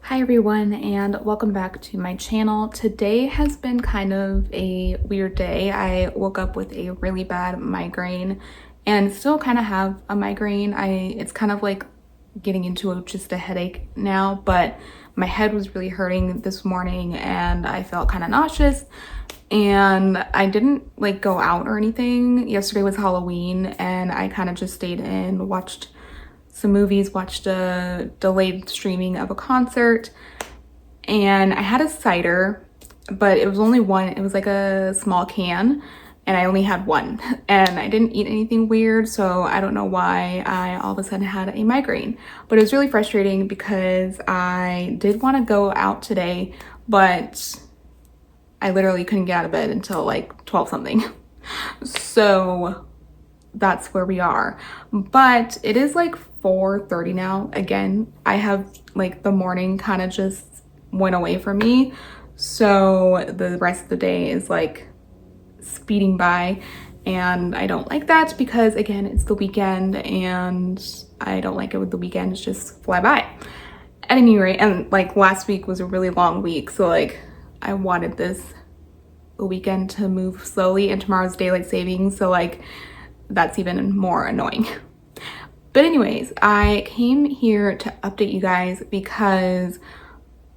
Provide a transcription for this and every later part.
Hi everyone, and welcome back to my channel. Today has been kind of a weird day. I woke up with a really bad migraine and still kind of have a migraine. It's kind of like getting into just a headache now, but my head was really hurting this morning and I felt kind of nauseous, and I didn't like go out or anything. Yesterday was Halloween and I kind of just stayed in, watched some movies, watched a delayed streaming of a concert, and I had a cider, but it was only one. It was like a small can, and I only had one, and I didn't eat anything weird, so I don't know why I all of a sudden had a migraine. But it was really frustrating because I did want to go out today, but I literally couldn't get out of bed until like 12 something. So that's where we are. But it is like 4:30 now. Again, I have like the morning kind of just went away from me, so the rest of the day is like speeding by, and I don't like that because again, it's the weekend and I don't like it when the weekends just fly by. At any rate, and like last week was a really long week, so like I wanted this weekend to move slowly, and tomorrow's daylight savings, so like that's even more annoying. But anyways, I came here to update you guys because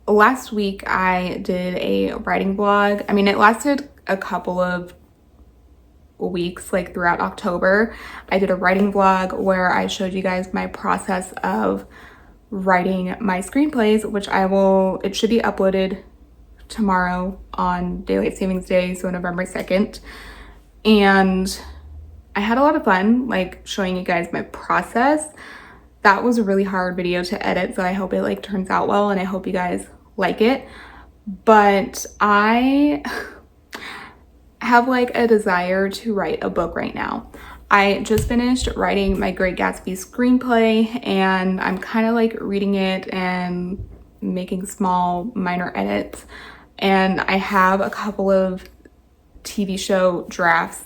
last week I did a writing vlog. I mean, it lasted a couple of weeks, like throughout October. I did a writing vlog where I showed you guys my process of writing my screenplays, which it should be uploaded tomorrow on Daylight Savings Day, so November 2nd. And I had a lot of fun like showing you guys my process. That was a really hard video to edit, so I hope it like turns out well and I hope you guys like it. But I have like a desire to write a book right now. I just finished writing my Great Gatsby screenplay and I'm kind of like reading it and making small minor edits. And I have a couple of TV show drafts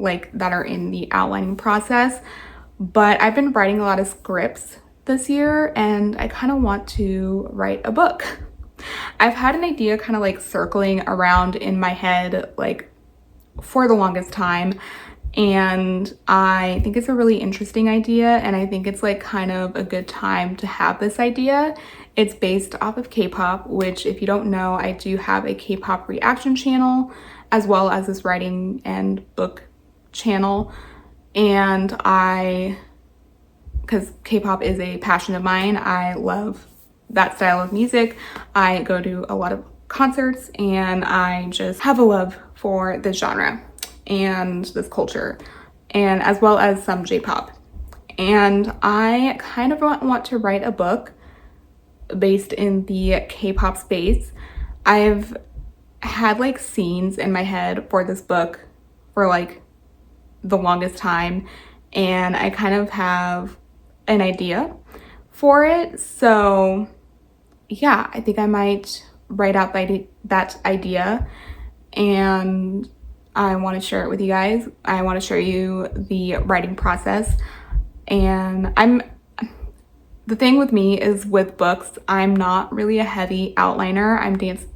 like that are in the outlining process, but I've been writing a lot of scripts this year and I kind of want to write a book. I've had an idea kind of like circling around in my head like for the longest time, and I think it's a really interesting idea, and I think it's like kind of a good time to have this idea. It's based off of K-pop, which if you don't know, I do have a K-pop reaction channel as well as this writing and book channel, and because K-pop is a passion of mine, I love that style of music. I go to a lot of concerts and I just have a love for this genre and this culture, and as well as some J-pop. And I kind of want to write a book based in the K-pop space. I've had like scenes in my head for this book for like the longest time, and I kind of have an idea for it. So yeah, I think I might write out that idea, and I want to share it with you guys. I want to show you the writing process. And the thing with me is with books, I'm not really a heavy outliner.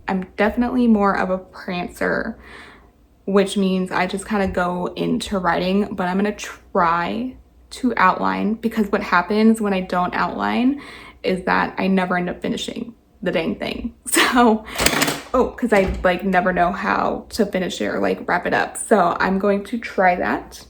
I'm definitely more of a prancer, which means I just kind of go into writing, but I'm gonna try to outline, because what happens when I don't outline is that I never end up finishing the dang thing. So, because I like never know how to finish it or like wrap it up. So I'm going to try that.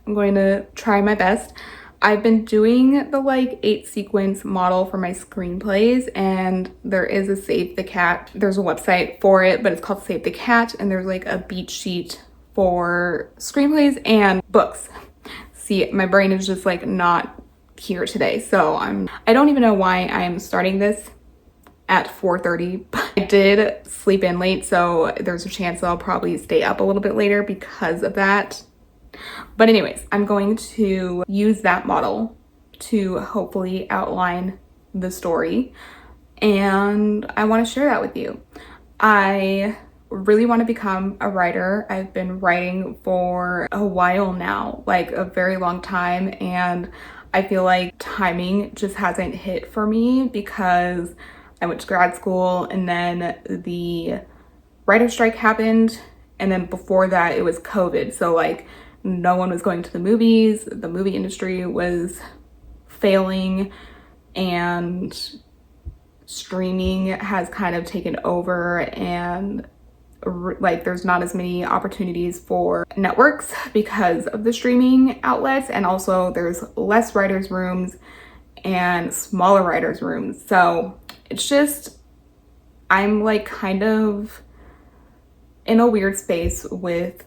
I'm going to try my best. I've been doing the like 8-sequence model for my screenplays, and there is a Save the Cat. There's a website for it, but it's called Save the Cat, and there's like a beat sheet for screenplays and books. See, my brain is just like not here today, so I don't even know why I'm starting this at 4:30, but I did sleep in late, so there's a chance I'll probably stay up a little bit later because of that. But anyways, I'm going to use that model to hopefully outline the story, and I want to share that with you. I really want to become a writer. I've been writing for a while now, like a very long time, and I feel like timing just hasn't hit for me because I went to grad school and then the writer's strike happened. And then before that, it was COVID. So like no one was going to the movies. The movie industry was failing and streaming has kind of taken over, and like there's not as many opportunities for networks because of the streaming outlets, and also there's less writers rooms and smaller writers rooms. So it's just, I'm like kind of in a weird space with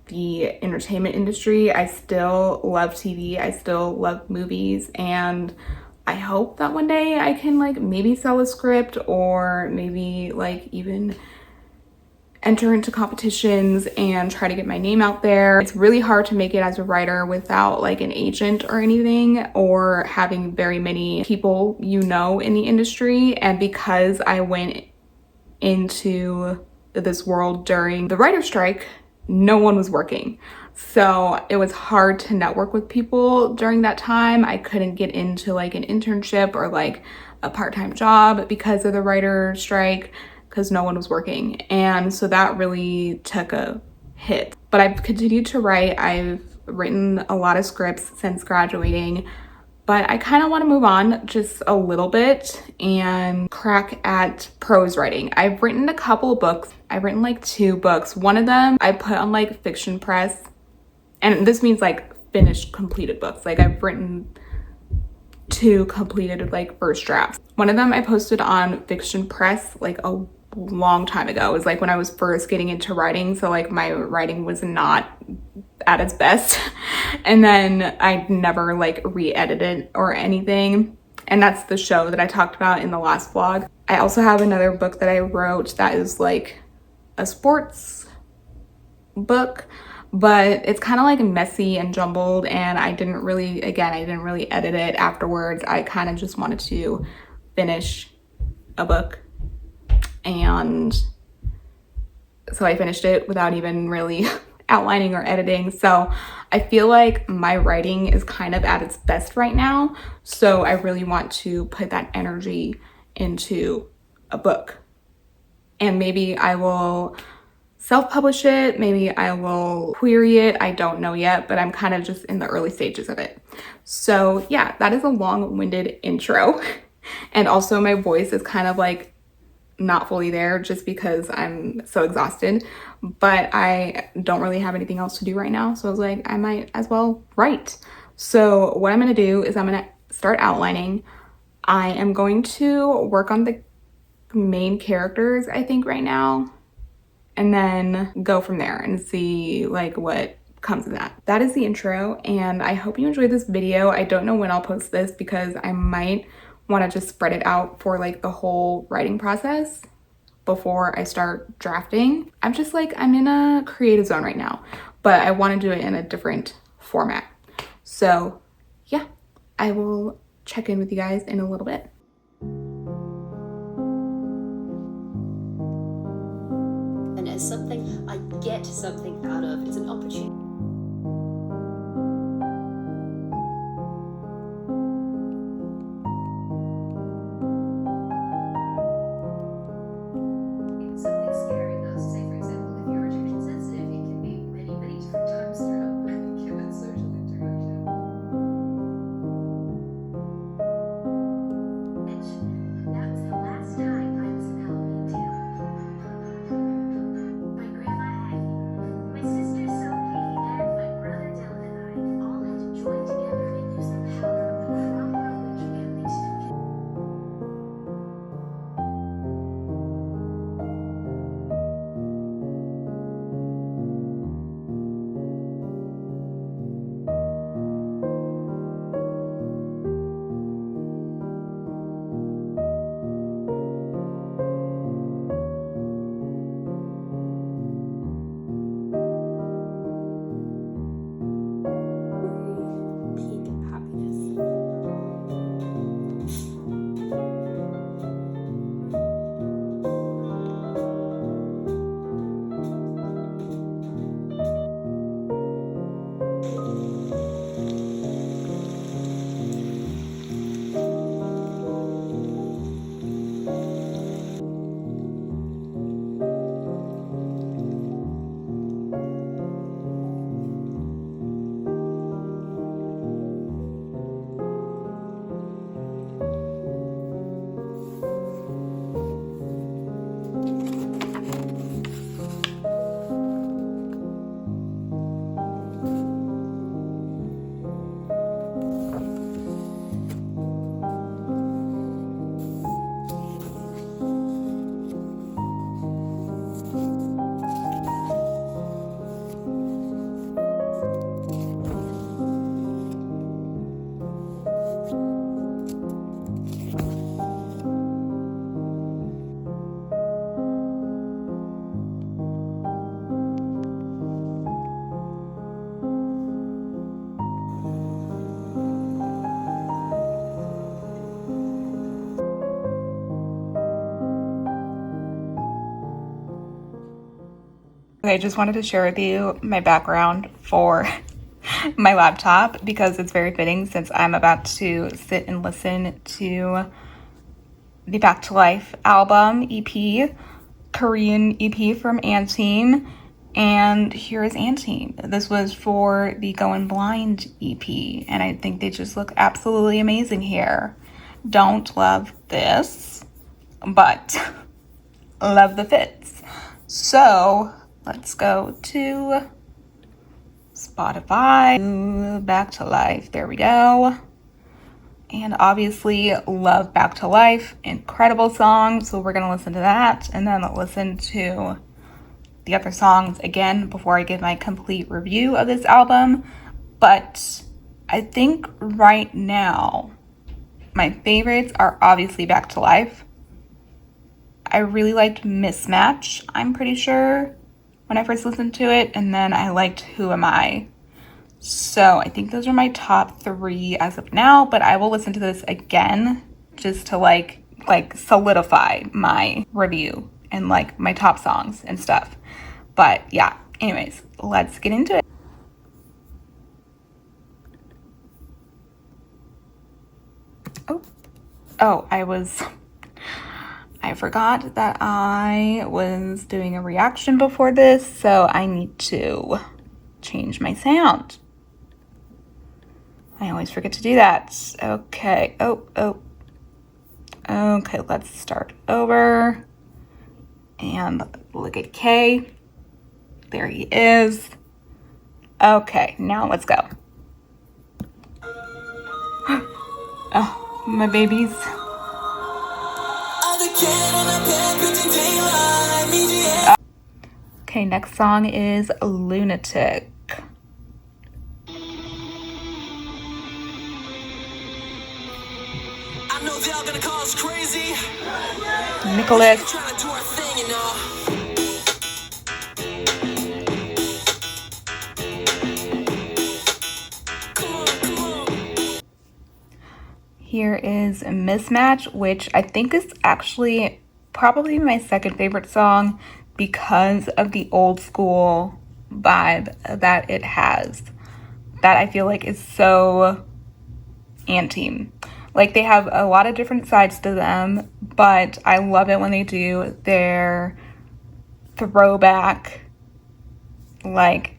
the entertainment industry. I still love TV, I still love movies, and I hope that one day I can like maybe sell a script or maybe like even enter into competitions and try to get my name out there. It's really hard to make it as a writer without like an agent or anything, or having very many people you know in the industry. And because I went into this world during the writer's strike, no one was working. So it was hard to network with people during that time. I couldn't get into like an internship or like a part-time job because of the writer's strike, because no one was working. And so that really took a hit. But I've continued to write. I've written a lot of scripts since graduating, but I kind of want to move on just a little bit and crack at prose writing. I've written a couple of books. I've written like 2 books. One of them I put on like Fiction Press, and this means like finished completed books. Like I've written 2 completed like first drafts. One of them I posted on Fiction Press like a long time ago. It was like when I was first getting into writing, so like my writing was not at its best. And then I never like re-edited or anything. And that's the show that I talked about in the last vlog. I also have another book that I wrote that is like a sports book, but it's kind of like messy and jumbled, and I didn't really edit it afterwards. I kind of just wanted to finish a book, and so I finished it without even really outlining or editing. So I feel like my writing is kind of at its best right now, so I really want to put that energy into a book. And maybe I will self-publish it, maybe I will query it, I don't know yet, but I'm kind of just in the early stages of it. So yeah, that is a long-winded intro. And also my voice is kind of like not fully there just because I'm so exhausted, but I don't really have anything else to do right now. So I was like, I might as well write. So what I'm gonna do is I'm gonna start outlining. I am going to work on the main characters, I think, right now, and then go from there and see like what comes of that. That is the intro, and I hope you enjoyed this video. I don't know when I'll post this because I might want to just spread it out for like the whole writing process before I start drafting. I'm just like, I'm in a creative zone right now, but I want to do it in a different format. So yeah, I will check in with you guys in a little bit. And as something I get something out of, it's an opportunity. Something scary though. Say for example, if you're rejection sensitive, it can be many, many different times throughout given social interaction. That was the last time I was in elementary. My grandma Aggie, my sister Sophie, Okay, I just wanted to share with you my background for my laptop because it's very fitting since I'm about to sit and listen to the Back to Life album EP, Korean EP from Anteam. And here is Anteam. This was for the Going Blind EP, and I think they just look absolutely amazing here. Don't love this, but love the fits. So let's go to Spotify, Back to Life. There we go. And obviously love Back to Life, incredible song. So we're gonna listen to that and then listen to the other songs again before I give my complete review of this album. But I think right now my favorites are obviously Back to Life. I really liked Mismatch, I'm pretty sure, when I first listened to it, and then I liked Who Am I? So I think those are my top 3 as of now, but I will listen to this again just to like solidify my review and like my top songs and stuff. But yeah, anyways, let's get into it. I forgot that I was doing a reaction before this, so I need to change my sound. I always forget to do that. Okay. Okay, let's start over. And look at K. There he is. Okay, now let's go. Oh, my babies. Okay, next song is Lunatic. I know they're gonna call us crazy. Nicholas. Here is Mismatch, which I think is actually probably my second favorite song because of the old school vibe that it has. That I feel like is so Anteam. Like they have a lot of different sides to them, but I love it when they do their throwback, like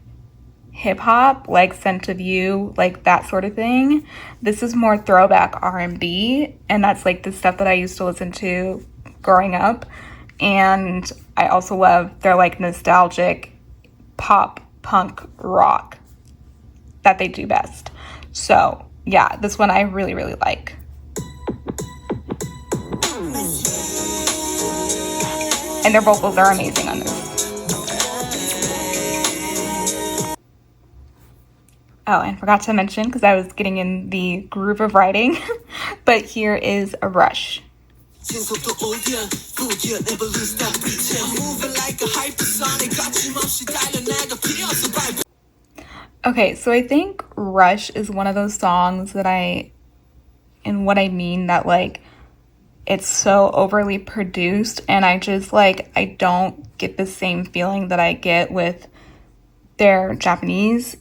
hip hop, like Scent of You, like that sort of thing. This is more throwback R&B, and that's like the stuff that I used to listen to growing up. And I also love their like nostalgic pop punk rock that they do best. So yeah, this one I really, really like. And their vocals are amazing on this. Oh, and forgot to mention, because I was getting in the groove of writing, but here is a Rush. Okay, so I think Rush is one of those songs that and what I mean that like, it's so overly produced, and I just like, I don't get the same feeling that I get with their Japanese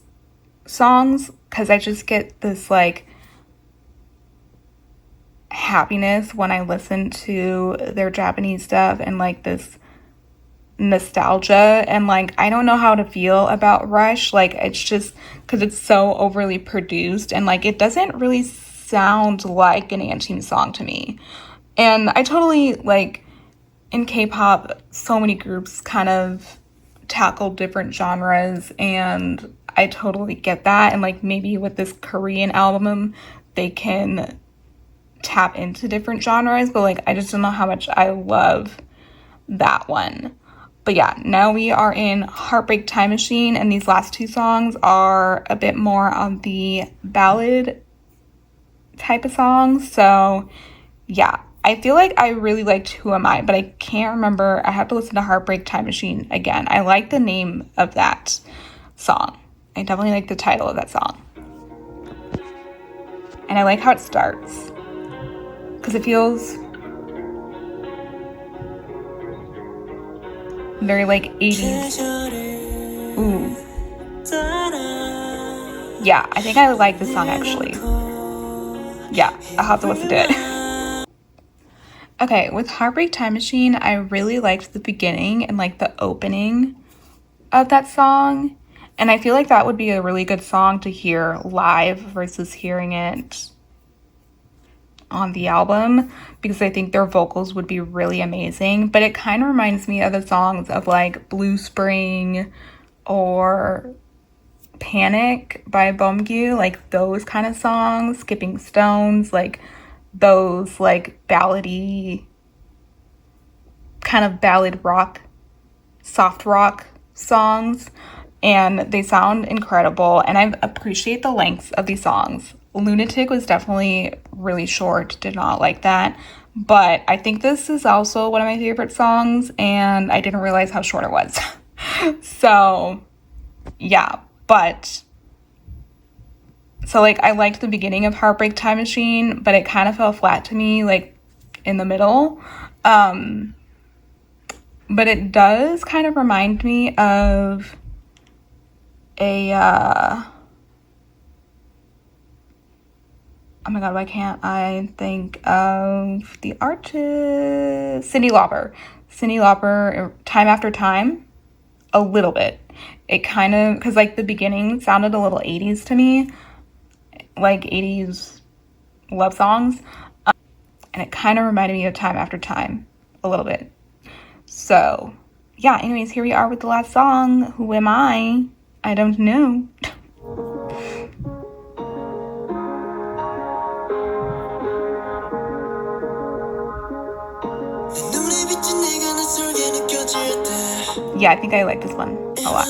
songs, because I just get this like happiness when I listen to their Japanese stuff and like this nostalgia, and like I don't know how to feel about Rush. Like it's just because it's so overly produced and like it doesn't really sound like an Anteam song to me. And I totally like in K-pop, so many groups kind of tackle different genres, and I totally get that. And like maybe with this Korean album, they can tap into different genres, but like I just don't know how much I love that one. But yeah, now we are in Heartbreak Time Machine, and these last 2 songs are a bit more on the ballad type of songs. So yeah, I feel like I really liked Who Am I, but I can't remember. I have to listen to Heartbreak Time Machine again. I like the name of that song. I definitely like the title of that song. And I like how it starts, because it feels very like 80s. Ooh. Yeah, I think I like this song actually. Yeah, I'll have to listen to it. Okay, with Heartbreak Time Machine, I really liked the beginning and like the opening of that song. And I feel like that would be a really good song to hear live versus hearing it on the album, because I think their vocals would be really amazing. But it kind of reminds me of the songs of like Blue Spring or Panic by Bumgyu, like those kind of songs, Skipping Stones, like those like ballady, kind of ballad rock, soft rock songs. And they sound incredible, and I appreciate the lengths of these songs. Lunatic was definitely really short, did not like that, but I think this is also one of my favorite songs, and I didn't realize how short it was. So yeah, but so like I liked the beginning of Heartbreak Time Machine, but it kind of fell flat to me like in the middle. But it does kind of remind me of a oh my god, why can't I think of the artist? Cyndi Lauper. Cyndi Lauper, Time After Time, a little bit. It kind of, because like the beginning sounded a little 80s to me, like 80s love songs. And it kind of reminded me of Time After Time, a little bit. So, yeah, anyways, here we are with the last song. Who am I? I don't know. Yeah, I think I like this one a lot.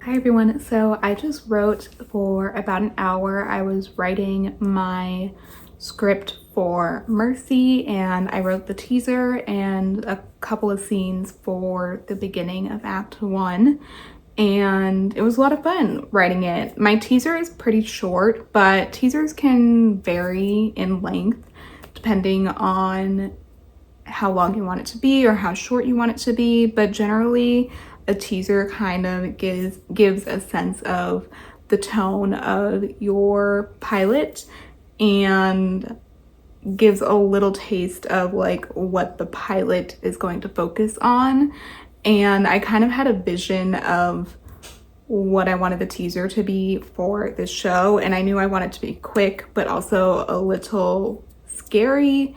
Hi everyone, so I just wrote for about an hour. I was writing my script for Mercy, and I wrote the teaser and a couple of scenes for the beginning of Act 1, and it was a lot of fun writing it. My teaser is pretty short, but teasers can vary in length depending on how long you want it to be or how short you want it to be, but generally a teaser kind of gives a sense of the tone of your pilot and gives a little taste of like what the pilot is going to focus on. And I kind of had a vision of what I wanted the teaser to be for this show, and I knew I wanted to be quick but also a little scary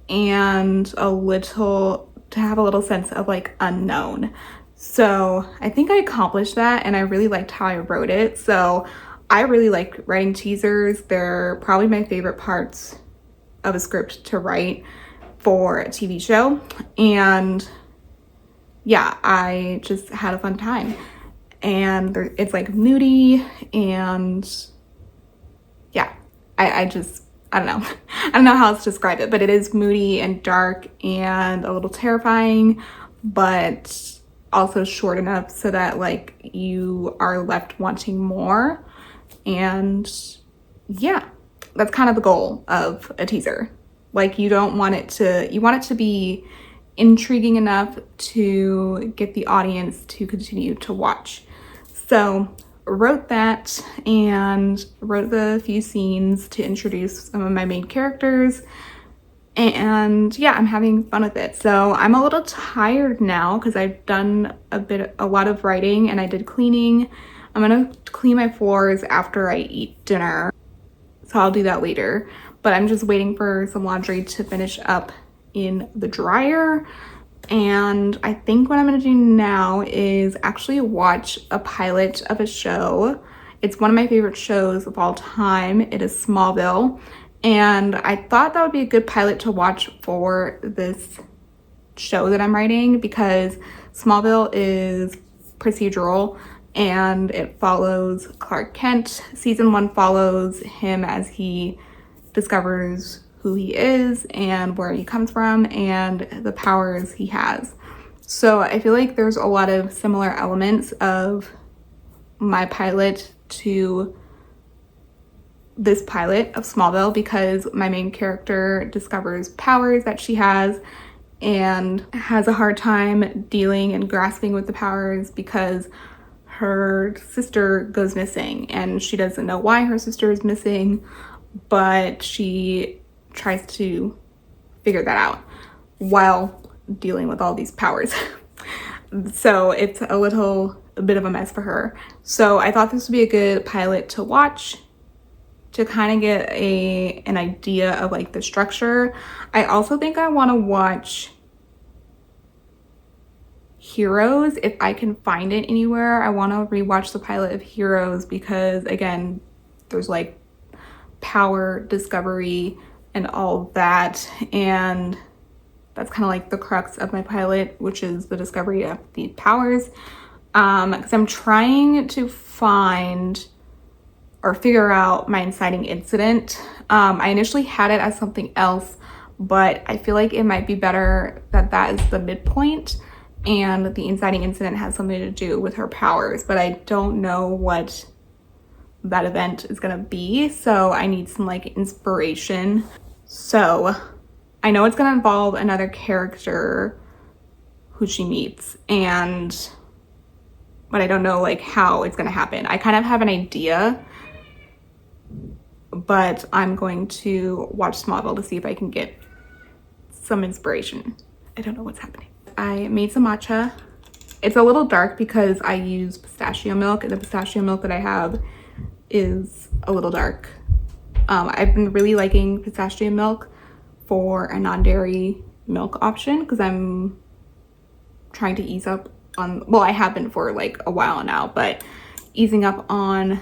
and a little to have a little sense of like unknown. So I think I accomplished that, and I really liked how I wrote it. So I really like writing teasers. They're probably my favorite parts of a script to write for a TV show. And yeah, I just had a fun time. And it's like moody, and yeah, I don't know. I don't know how else to describe it, but it is moody and dark and a little terrifying, but also short enough so that like you are left wanting more. And yeah, that's kind of the goal of a teaser. Like you want it to be intriguing enough to get the audience to continue to watch. So wrote that and wrote the few scenes to introduce some of my main characters, and yeah, I'm having fun with it. So I'm a little tired now because I've done a lot of writing, and I did cleaning. I'm gonna clean my floors after I eat dinner, so I'll do that later, but I'm just waiting for some laundry to finish up in the dryer. And I think what I'm gonna do now is actually watch a pilot of a show. It's one of my favorite shows of all time. It is Smallville. And I thought that would be a good pilot to watch for this show that I'm writing, because Smallville is procedural and it follows Clark Kent. Season 1 follows him as he discovers who he is and where he comes from and the powers he has. So I feel like there's a lot of similar elements of my pilot to this pilot of Smallville, because my main character discovers powers that she has and has a hard time dealing and grasping with the powers because her sister goes missing, and she doesn't know why her sister is missing, but she tries to figure that out while dealing with all these powers. So it's a bit of a mess for her. So I thought this would be a good pilot to watch to kind of get an idea of like the structure. I also think I want to watch Heroes if I can find it anywhere. I want to rewatch the pilot of Heroes because again, there's like power discovery and all that, and that's kind of like the crux of my pilot, which is the discovery of the powers. Because I'm trying to find or figure out my inciting incident. I initially had it as something else, but I feel like it might be better that that is the midpoint and the inciting incident has something to do with her powers, but I don't know what that event is gonna be, so I need some like inspiration. So I know it's gonna involve another character who she meets, but I don't know like how it's gonna happen. I kind of have an idea, but I'm going to watch Smallville to see if I can get some inspiration. I don't know what's happening. I made some matcha. It's a little dark because I use pistachio milk, and the pistachio milk that I have is a little dark. I've been really liking pistachio milk for a non-dairy milk option because I'm trying to ease up on, well, I have been for like a while now, but easing up on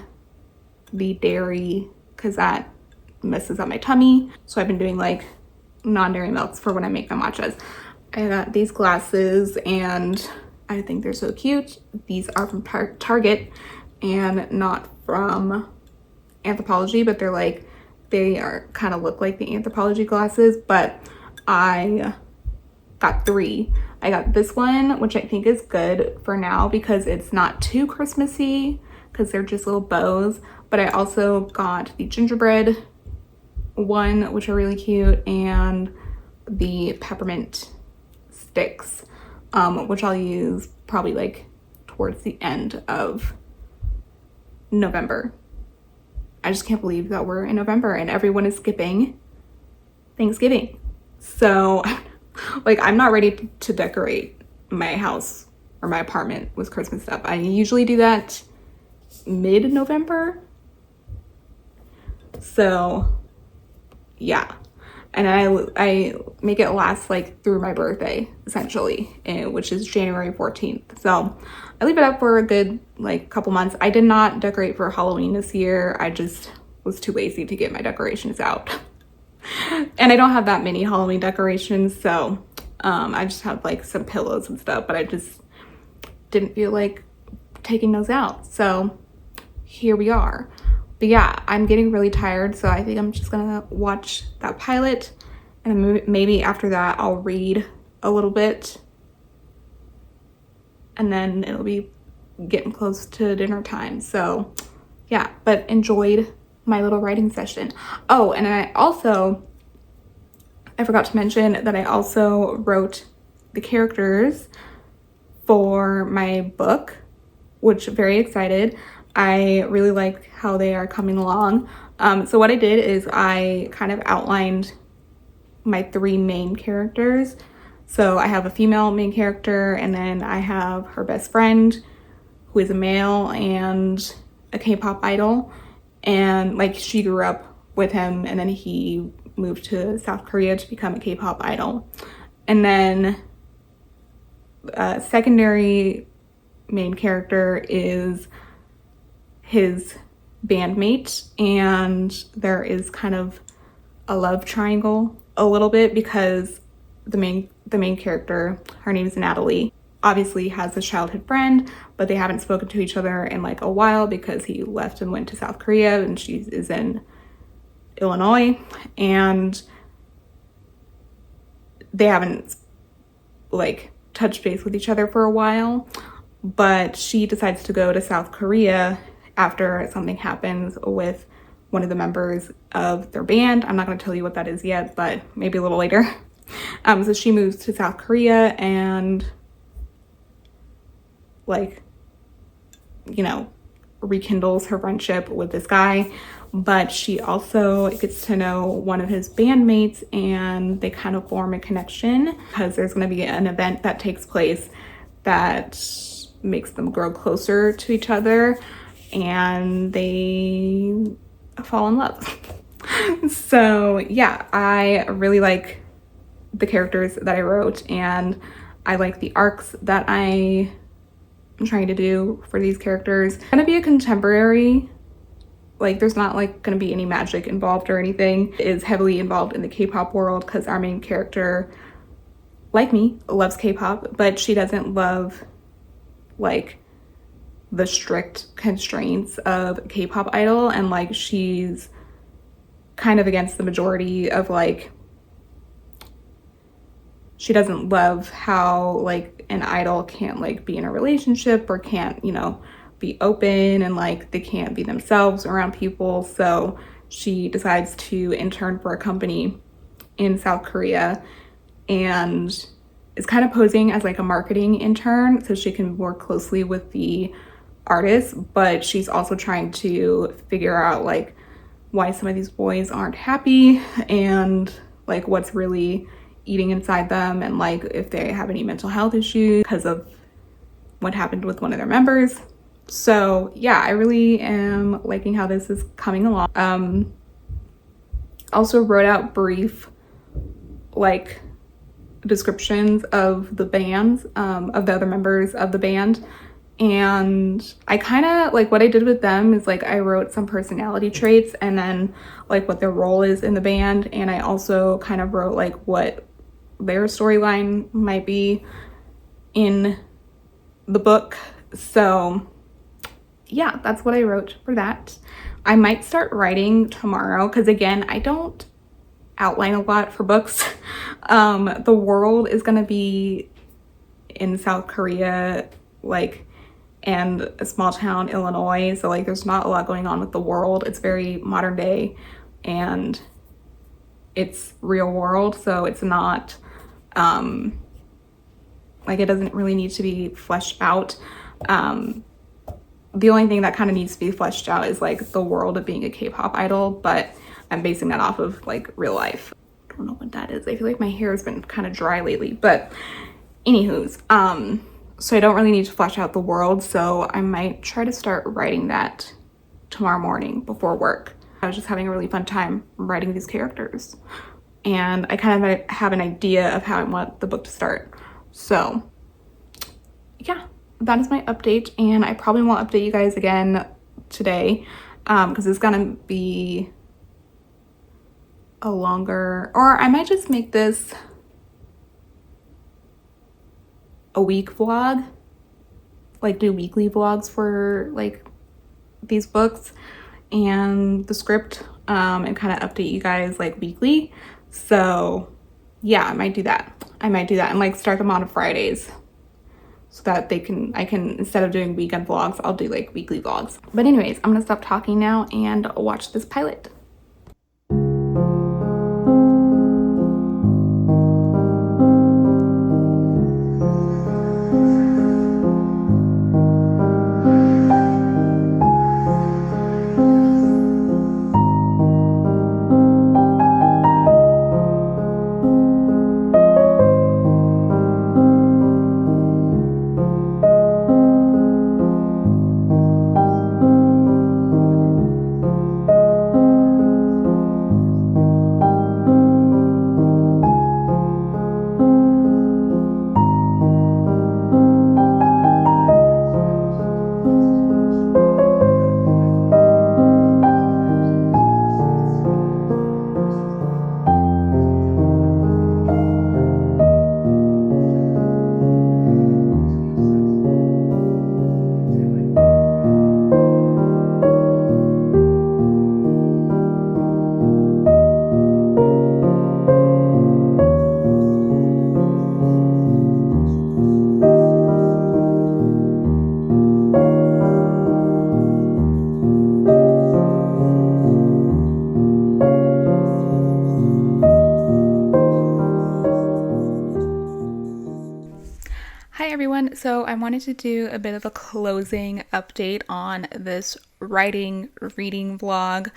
the dairy because that messes up my tummy. So I've been doing like non-dairy milks for when I make my matchas. I got these glasses, and I think they're so cute. These are from Target and not from Anthropologie, but they are kind of look like the Anthropologie glasses, but I got 3. I got this one, which I think is good for now because it's not too Christmassy because they're just little bows, but I also got the gingerbread one, which are really cute, and the peppermint sticks, which I'll use probably like towards the end of November. I just can't believe that we're in November and everyone is skipping Thanksgiving. So like, I'm not ready to decorate my house or my apartment with Christmas stuff. I usually do that mid-November. So yeah, and I make it last like through my birthday essentially, which is January 14th. So I leave it up for a good like couple months. I did not decorate for Halloween this year. I just was too lazy to get my decorations out. And I don't have that many Halloween decorations, so I just have like some pillows and stuff, but I just didn't feel like taking those out. So here we are. But yeah, I'm getting really tired, so I think I'm just gonna watch that pilot, and maybe after that I'll read a little bit, and then it'll be getting close to dinner time. So yeah, but enjoyed my little writing session. Oh, and I forgot to mention that I also wrote the characters for my book, which I'm very excited. I really like how they are coming along. So what I did is I kind of outlined my 3 main characters. So I have a female main character, and then I have her best friend, who is a male and a K-pop idol. And like, she grew up with him, and then he moved to South Korea to become a K-pop idol. And then secondary main character is his bandmate, and there is kind of a love triangle a little bit because the main character, her name is Natalie, obviously has a childhood friend, but they haven't spoken to each other in like a while because he left and went to South Korea, and she is in Illinois, and they haven't like touched base with each other for a while. But she decides to go to South Korea after something happens with one of the members of their band. I'm not going to tell you what that is yet, but maybe a little later. So she moves to South Korea and like, you know, rekindles her friendship with this guy. But she also gets to know one of his bandmates, and they kind of form a connection because there's going to be an event that takes place that makes them grow closer to each other, and they fall in love. So yeah, I really like the characters that I wrote, and I like the arcs that I'm trying to do for these characters. It's gonna be a contemporary, like there's not like gonna be any magic involved or anything. It is heavily involved in the K-pop world because our main character, like me, loves K-pop, but she doesn't love like the strict constraints of K-pop idol, and like she's kind of against the majority of like, she doesn't love how like an idol can't like be in a relationship or can't, you know, be open, and like they can't be themselves around people. So she decides to intern for a company in South Korea and is kind of posing as like a marketing intern so she can work closely with the artists, but she's also trying to figure out like why some of these boys aren't happy and like what's really eating inside them, and like if they have any mental health issues because of what happened with one of their members. So yeah, I really am liking how this is coming along. Also wrote out brief like descriptions of the bands, of the other members of the band. And I kind of like what I did with them is like I wrote some personality traits and then like what their role is in the band, and I also kind of wrote like what their storyline might be in the book. So yeah, that's what I wrote for that. I might start writing tomorrow because, again, I don't outline a lot for books. The world is gonna be in South Korea, like, and a small town, Illinois. So like there's not a lot going on with the world. It's very modern day and it's real world. So it's not, like, it doesn't really need to be fleshed out. The only thing that kind of needs to be fleshed out is like the world of being a K-pop idol, but I'm basing that off of like real life. I don't know what that is. I feel like my hair has been kind of dry lately, but anywho's, so I don't really need to flesh out the world. So I might try to start writing that tomorrow morning before work. I was just having a really fun time writing these characters. And I kind of have an idea of how I want the book to start. So yeah, that is my update. And I probably won't update you guys again today because it's gonna be a longer, or I might just make this a week vlog, like do weekly vlogs for like these books and the script, and kind of update you guys like weekly. So yeah, I might do that and like start them on Fridays so that I can instead of doing weekend vlogs, I'll do like weekly vlogs. But anyways, I'm gonna stop talking now and watch this pilot. Hi everyone, so I wanted to do a bit of a closing update on this reading vlog.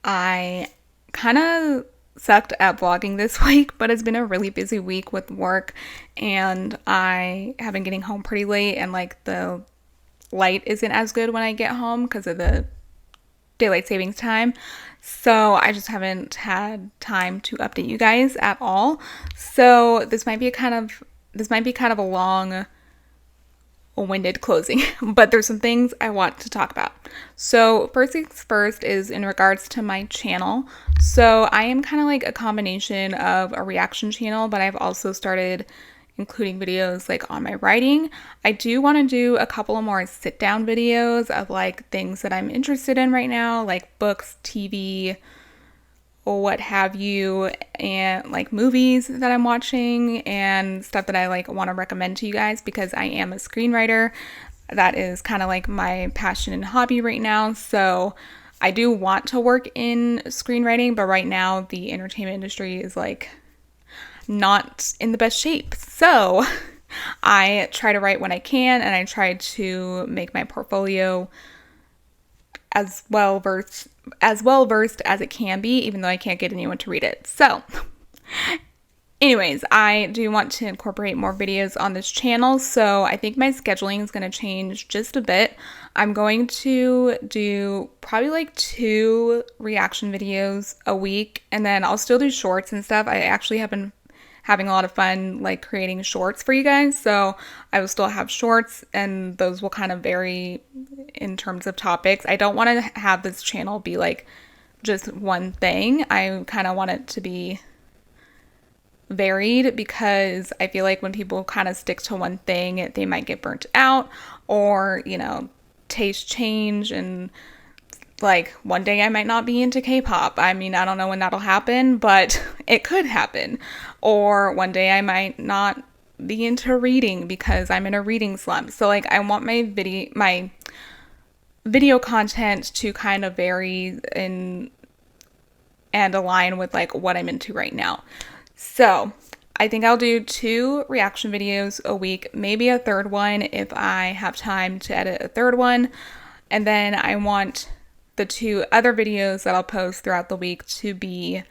I kind of sucked at vlogging this week, but it's been a really busy week with work and I have been getting home pretty late and like the light isn't as good when I get home because of the daylight savings time. So I just haven't had time to update you guys at all. So this might be kind of a long-winded closing, but there's some things I want to talk about. So first things first is in regards to my channel. So I am kind of like a combination of a reaction channel, but I've also started including videos like on my writing. I do want to do a couple of more sit down videos of like things that I'm interested in right now, like books, TV, or what have you, and like movies that I'm watching and stuff that I like want to recommend to you guys because I am a screenwriter. That is kind of like my passion and hobby right now. So I do want to work in screenwriting, but right now the entertainment industry is like not in the best shape. So I try to write when I can and I try to make my portfolio as well versed as it can be, even though I can't get anyone to read it. So anyways, I do want to incorporate more videos on this channel, so I think my scheduling is going to change just a bit. I'm going to do probably like 2 reaction videos a week, and then I'll still do shorts and stuff. I actually have been having a lot of fun like creating shorts for you guys, so I will still have shorts and those will kind of vary in terms of topics. I don't want to have this channel be like just one thing. I kind of want it to be varied, because I feel like when people kind of stick to one thing, they might get burnt out, or, you know, taste change, and like one day I might not be into K-pop. I mean, I don't know when that'll happen, but it could happen. Or one day I might not be into reading because I'm in a reading slump. So like I want my video content to kind of vary and align with like what I'm into right now. So I think I'll do 2 reaction videos a week, maybe a third one if I have time to edit a third one. And then I want the 2 other videos that I'll post throughout the week to be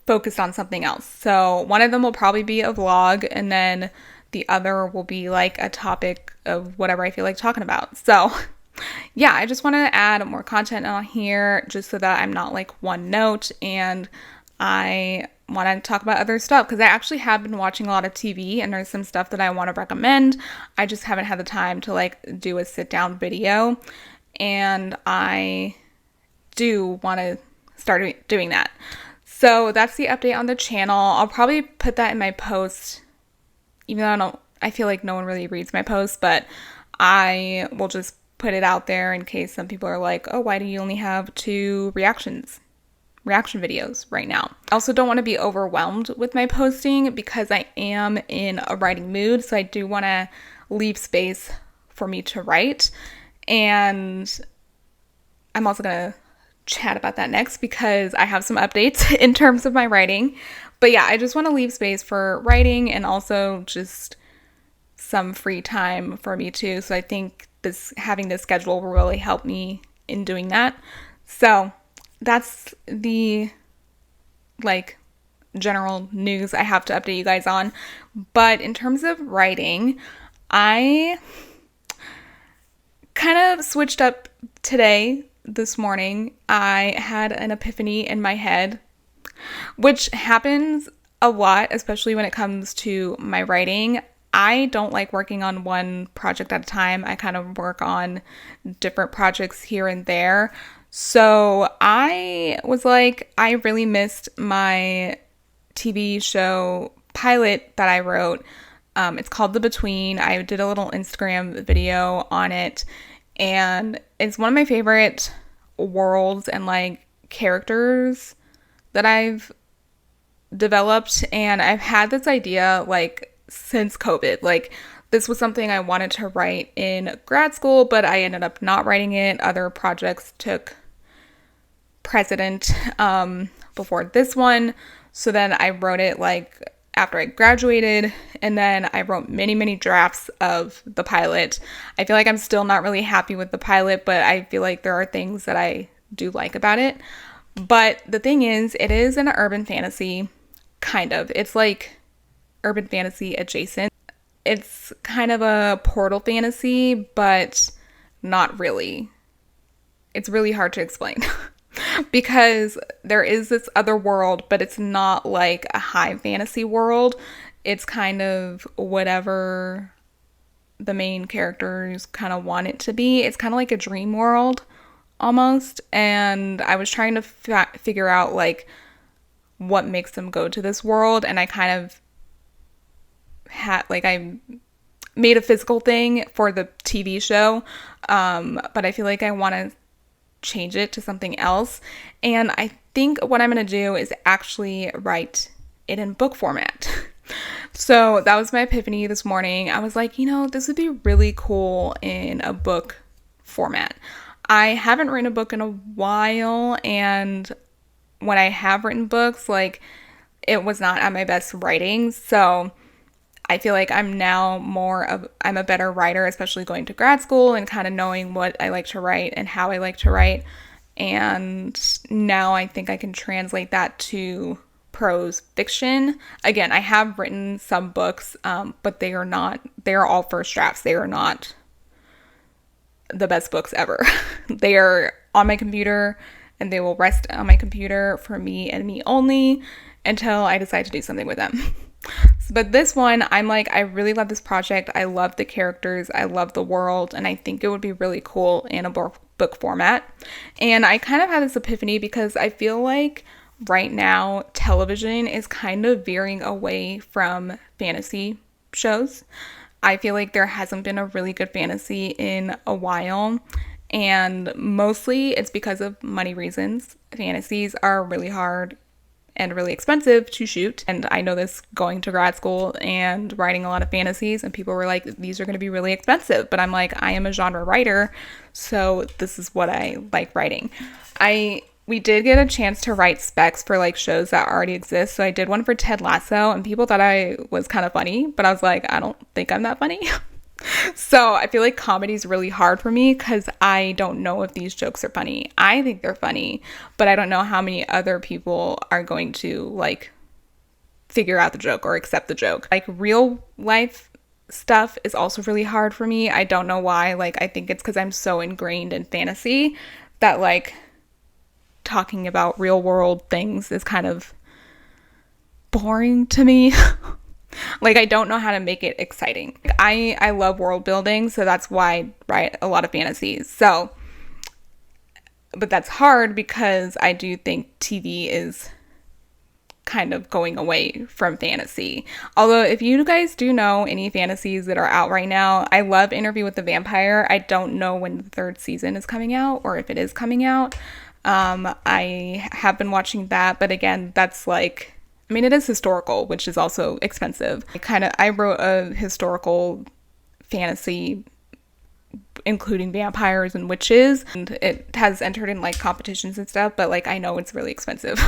focused on something else. So one of them will probably be a vlog, and then the other will be like a topic of whatever I feel like talking about. So yeah, I just want to add more content on here just so that I'm not like one note, and I want to talk about other stuff because I actually have been watching a lot of TV, and there's some stuff that I want to recommend. I just haven't had the time to like do a sit down video, and I do want to start doing that. So that's the update on the channel. I'll probably put that in my post, even though I feel like no one really reads my posts, but I will just put it out there in case some people are like, oh, why do you only have 2 reaction videos right now? I also don't want to be overwhelmed with my posting because I am in a writing mood, so I do want to leave space for me to write. And I'm also going to chat about that next because I have some updates in terms of my writing. But yeah, I just want to leave space for writing and also just some free time for me too. So I think having this schedule will really help me in doing that. So that's the like general news I have to update you guys on. But in terms of writing, I kind of switched up today. This morning, I had an epiphany in my head, which happens a lot, especially when it comes to my writing. I don't like working on one project at a time. I kind of work on different projects here and there. So I was like, I really missed my TV show pilot that I wrote. It's called The Between. I did a little Instagram video on it, and it's one of my favorite worlds and like characters that I've developed. And I've had this idea like since COVID. Like this was something I wanted to write in grad school, but I ended up not writing it. Other projects took precedent before this one. So then I wrote it like after I graduated, and then I wrote many drafts of the pilot. I feel like I'm still not really happy with the pilot, but I feel like there are things that I do like about it. But the thing is, it is an urban fantasy, kind of. It's like urban fantasy adjacent. It's kind of a portal fantasy, but not really. It's really hard to explain. Because there is this other world, but it's not like a high fantasy world. It's kind of whatever the main characters kind of want it to be. It's kind of like a dream world almost. And I was trying to figure out like what makes them go to this world. And I kind of I made a physical thing for the TV show. But I feel like I want to change it to something else, and I think what I'm going to do is actually write it in book format. So that was my epiphany this morning. I was like, this would be really cool in a book format. I haven't written a book in a while, and when I have written books, like it was not at my best writing. So I feel like I'm a better writer, especially going to grad school and kind of knowing what I like to write and how I like to write. And now I think I can translate that to prose fiction. Again, I have written some books, but they are all first drafts. They are not the best books ever. They are on my computer, and they will rest on my computer for me and me only until I decide to do something with them. But this one, I'm like, I really love this project. I love the characters. I love the world. And I think it would be really cool in a book format. And I kind of had this epiphany because I feel like right now television is kind of veering away from fantasy shows. I feel like there hasn't been a really good fantasy in a while, and mostly it's because of money reasons. Fantasies are really hard and really expensive to shoot. And I know this going to grad school and writing a lot of fantasies, and people were like, these are going to be really expensive. But I'm like, I am a genre writer, so this is what I like writing. We did get a chance to write specs for like shows that already exist. So I did one for Ted Lasso, and people thought I was kind of funny, but I was like, I don't think I'm that funny. So I feel like comedy is really hard for me because I don't know if these jokes are funny. I think they're funny, but I don't know how many other people are going to like figure out the joke or accept the joke. Like real life stuff is also really hard for me. I don't know why. Like I think it's because I'm so ingrained in fantasy that like talking about real world things is kind of boring to me. Like, I don't know how to make it exciting. I love world building, so that's why I write a lot of fantasies. So, but that's hard because I do think TV is kind of going away from fantasy. Although, if you guys do know any fantasies that are out right now, I love Interview with the Vampire. I don't know when the 3rd season is coming out or if it is coming out. I have been watching that, but again, that's like, I mean, it is historical, which is also expensive. I wrote a historical fantasy including vampires and witches, and it has entered in like competitions and stuff, but like I know it's really expensive.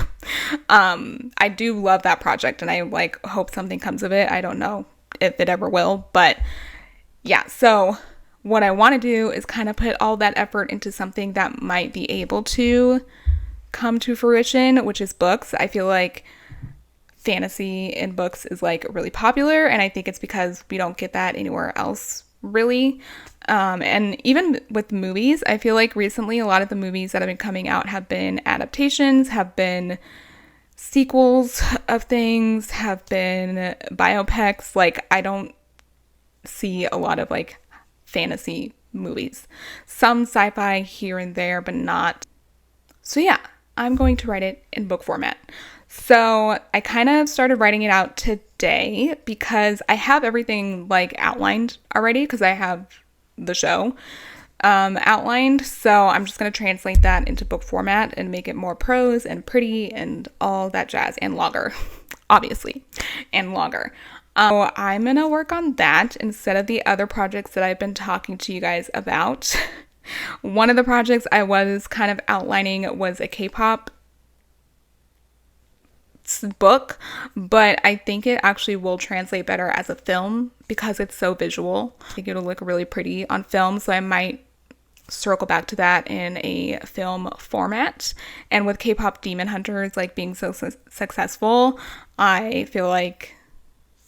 I do love that project, and I like hope something comes of it. I don't know if it ever will, but yeah, so what I want to do is kind of put all that effort into something that might be able to come to fruition, which is books. I feel like fantasy in books is like really popular, and I think it's because we don't get that anywhere else really. And even with movies, I feel like recently a lot of the movies that have been coming out have been adaptations, have been sequels of things, have been biopics. Like I don't see a lot of like fantasy movies. Some sci-fi here and there, but not. So yeah, I'm going to write it in book format. So I kind of started writing it out today because I have everything like outlined already because I have the show outlined. So I'm just going to translate that into book format and make it more prose and pretty and all that jazz, and longer, obviously, and longer. So I'm going to work on that instead of the other projects that I've been talking to you guys about. One of the projects I was kind of outlining was a K-pop book, but I think it actually will translate better as a film because it's so visual. I think it'll look really pretty on film, so I might circle back to that in a film format. And with K-pop Demon Hunters like being so successful, I feel like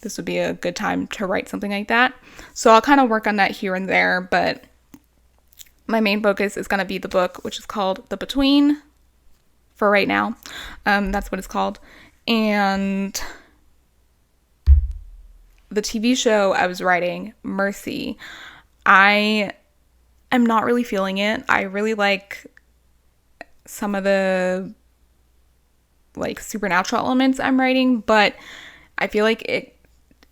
this would be a good time to write something like that. So I'll kind of work on that here and there, but my main focus is going to be the book, which is called The Between for right now. That's what it's called. And the TV show I was writing, Mercy, I am not really feeling it. I really like some of the like supernatural elements I'm writing, but I feel like it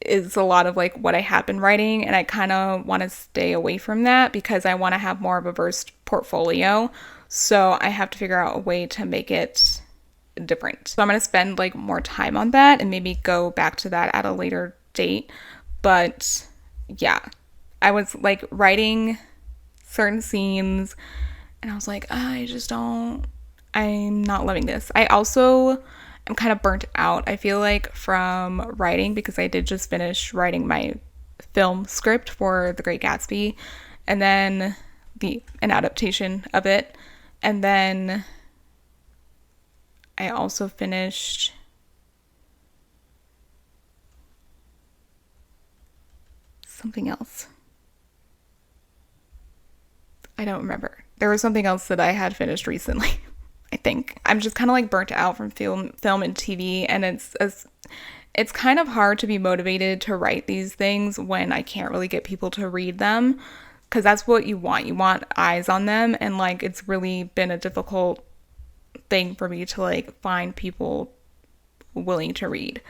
is a lot of like what I have been writing, and I kind of want to stay away from that because I want to have more of a versed portfolio. So I have to figure out a way to make it different. So I'm going to spend like more time on that and maybe go back to that at a later date. But yeah, I was like writing certain scenes and I was like, I'm not loving this. I also am kind of burnt out, I feel like, from writing because I did just finish writing my film script for The Great Gatsby and then an adaptation of it. And then I also finished something else. I don't remember. There was something else that I had finished recently, I think. I'm just kind of like burnt out from film and TV, and it's kind of hard to be motivated to write these things when I can't really get people to read them, because that's what you want. You want eyes on them, and like it's really been a difficult thing for me to like find people willing to read.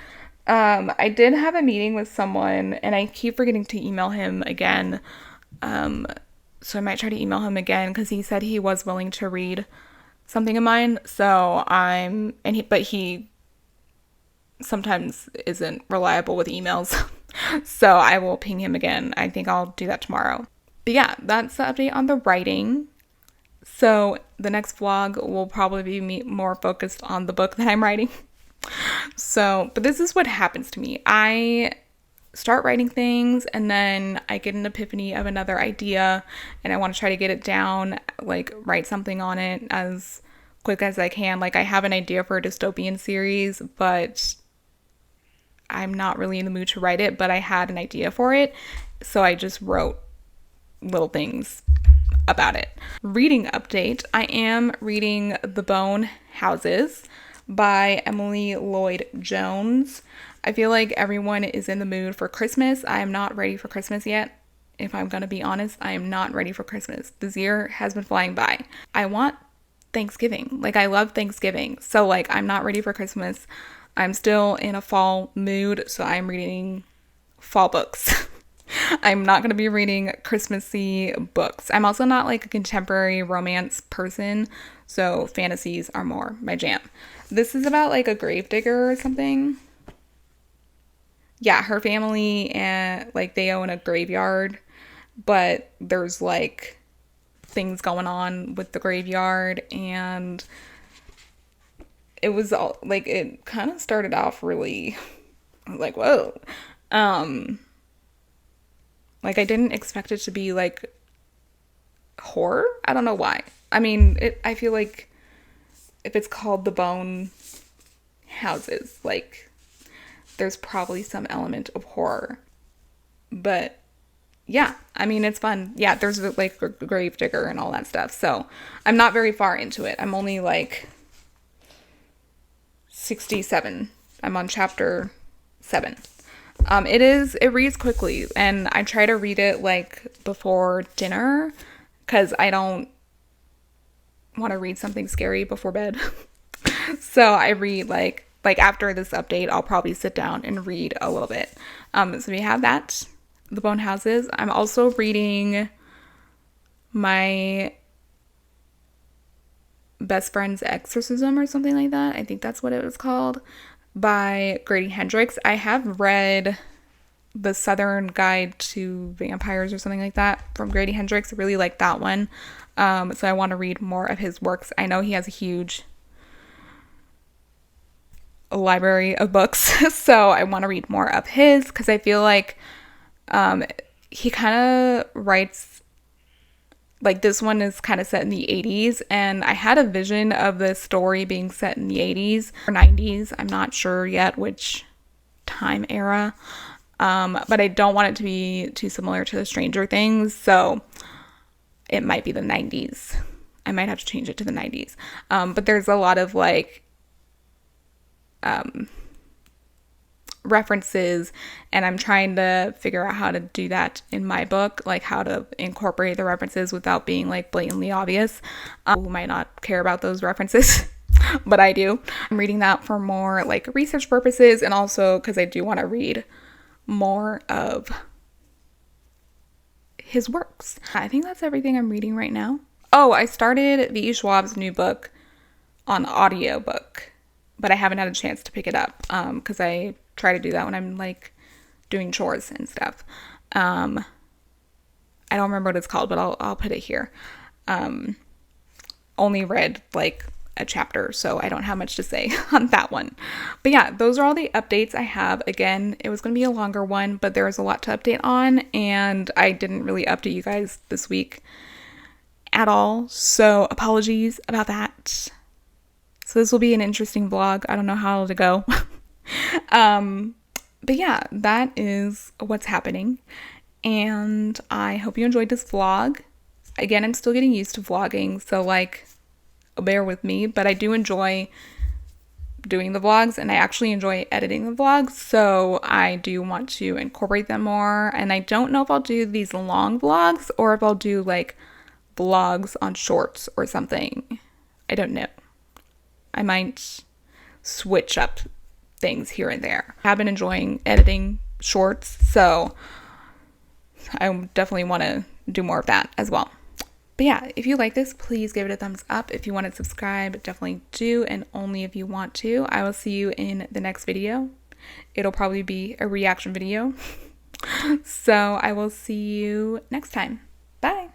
I did have a meeting with someone and I keep forgetting to email him again. So I might try to email him again because he said he was willing to read something of mine. So but he sometimes isn't reliable with emails. So I will ping him again. I think I'll do that tomorrow. But yeah, that's the update on the writing. So the next vlog will probably be more focused on the book that I'm writing. But this is what happens to me. I start writing things and then I get an epiphany of another idea and I want to try to get it down, like write something on it as quick as I can. Like I have an idea for a dystopian series, but I'm not really in the mood to write it, but I had an idea for it. So I just wrote little things about it. Reading update. I am reading The Bone Houses by Emily Lloyd Jones. I feel like everyone is in the mood for Christmas. I am not ready for Christmas yet. If I'm gonna be honest, I am not ready for Christmas. This year has been flying by. I want Thanksgiving. Like I love Thanksgiving. So like I'm not ready for Christmas. I'm still in a fall mood, so I'm reading fall books. I'm not going to be reading Christmassy books. I'm also not like a contemporary romance person, so fantasies are more my jam. This is about like a gravedigger or something. Yeah, her family and like they own a graveyard, but there's like things going on with the graveyard, and it was all like it kind of started off really like whoa. Like I didn't expect it to be like horror. I don't know why. I mean, I feel like if it's called The Bone Houses, like there's probably some element of horror. But yeah, I mean, it's fun. Yeah, there's like a grave digger and all that stuff. So I'm not very far into it. I'm only like 67. I'm on chapter 7. It reads quickly, and I try to read it like before dinner because I don't want to read something scary before bed. So I read like after this update, I'll probably sit down and read a little bit. So we have that, The Bone Houses. I'm also reading my best friend's exorcism or something like that. I think that's what it was called, by Grady Hendrix. I have read The Southern Guide to Vampires or something like that from Grady Hendrix. I really like that one. So I want to read more of his works. I know he has a huge library of books, so I want to read more of his because I feel like he kind of writes like this one is kind of set in the 80s, and I had a vision of the story being set in the 80s or 90s. I'm not sure yet which time era, but I don't want it to be too similar to the Stranger Things, so it might be the 90s. I might have to change it to the 90s. But there's a lot of like references, and I'm trying to figure out how to do that in my book, like how to incorporate the references without being like blatantly obvious. Who might not care about those references, but I do. I'm reading that for more like research purposes, and also because I do want to read more of his works. I think that's everything I'm reading right now. Oh, I started V.E. Schwab's new book on audiobook, but I haven't had a chance to pick it up because I try to do that when I'm like doing chores and stuff. I don't remember what it's called, but I'll put it here. Only read like a chapter, so I don't have much to say on that one. But yeah, those are all the updates I have. Again, it was going to be a longer one, but there was a lot to update on, and I didn't really update you guys this week at all, so apologies about that. So this will be an interesting vlog. I don't know how to go. But yeah, that is what's happening, and I hope you enjoyed this vlog. Again, I'm still getting used to vlogging, so like bear with me, but I do enjoy doing the vlogs, and I actually enjoy editing the vlogs, so I do want to incorporate them more. And I don't know if I'll do these long vlogs or if I'll do like vlogs on shorts or something. I don't know. I might switch up things here and there. I have been enjoying editing shorts, so I definitely want to do more of that as well. But yeah, if you like this, please give it a thumbs up. If you want to subscribe, definitely do, and only if you want to. I will see you in the next video. It'll probably be a reaction video. So I will see you next time. Bye.